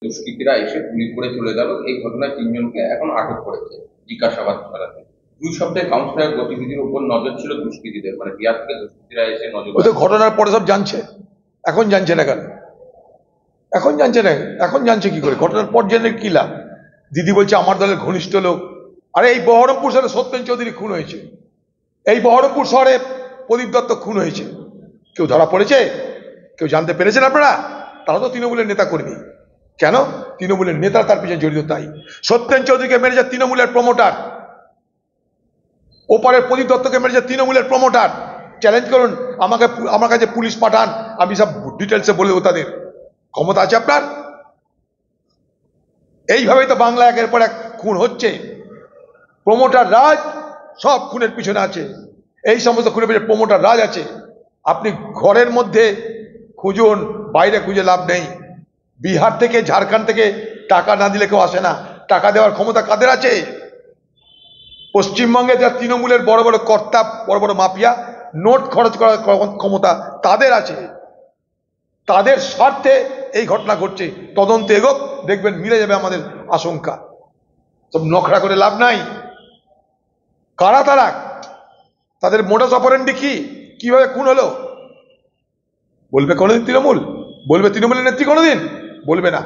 দুষ্কৃতীরা এসে গুলি করে চলে গেল। এই ঘটনায় তিনজনকে এখন আটক করেছে জিজ্ঞাসাবাদ করাতে। 2 সপ্তাহে কাউন্সিলর গতিবিধির উপর নজর ছিল দুষ্কৃতীদের, মানে বিহার থেকে দুষ্কৃতীরা এসে নজর। ও তো ঘটনার পরে সব জানছে, এখন জানছে না কেন? এখন জানছে না, এখন জানছে কি করে? ঘটনার পর জেনে কি লাভ? দিদি বলছে আমার দলের ঘনিষ্ঠ লোক। আরে এই বহরমপুর শহরে সত্যেন চৌধুরী খুন হয়েছে, এই বহরমপুর শহরে প্রদীপ দত্ত খুন হয়েছে। কেউ ধরা পড়েছে? কেউ জানতে পেরেছেন আপনারা? তারা তো তৃণমূলের নেতা কর্মী। কেন? তৃণমূলের নেতা তার পিছনে জড়িত, তাই সত্যেন চৌধুরীকে মেরেছে তৃণমূলের প্রমোটার, ওপারের প্রদীপ দত্তকে মেরেছে তৃণমূলের প্রমোটার। চ্যালেঞ্জ করুন আমাকে, আমার কাছে পুলিশ পাঠান, আমি সব ডিটেলসে বলে দেবো। তাদের ক্ষমতা আছে আপনার? এইভাবেই তো বাংলা একের পর এক খুন হচ্ছে। প্রমোটার রাজ সব খুনের পিছনে আছে, এই সমস্ত খুনের পিছনে প্রমোটার রাজ আছে। আপনি ঘরের মধ্যে খুঁজুন, বাইরে খুঁজে লাভ নেই। বিহার থেকে ঝাড়খণ্ড থেকে টাকা না দিলে কেউ আসে না। টাকা দেওয়ার ক্ষমতা কাদের আছে? পশ্চিমবঙ্গে যা তৃণমূলের বড় বড় কর্তা, বড় বড় মাফিয়া, নোট খরচ করার ক্ষমতা তাদের আছে। তাদের স্বার্থে এই ঘটনা ঘটছে। তদন্ত এগোক, দেখবেন মিলে যাবে আমাদের আশঙ্কা। সব নখরা করে লাভ নাই। কারা তারা? তাদের মোডাস অপারেন্ডি কি? কিভাবে খুন হলো? বলবে কোনোদিন তৃণমূল? বলবে তৃণমূলের নেত্রী কোনোদিন? বলবে না।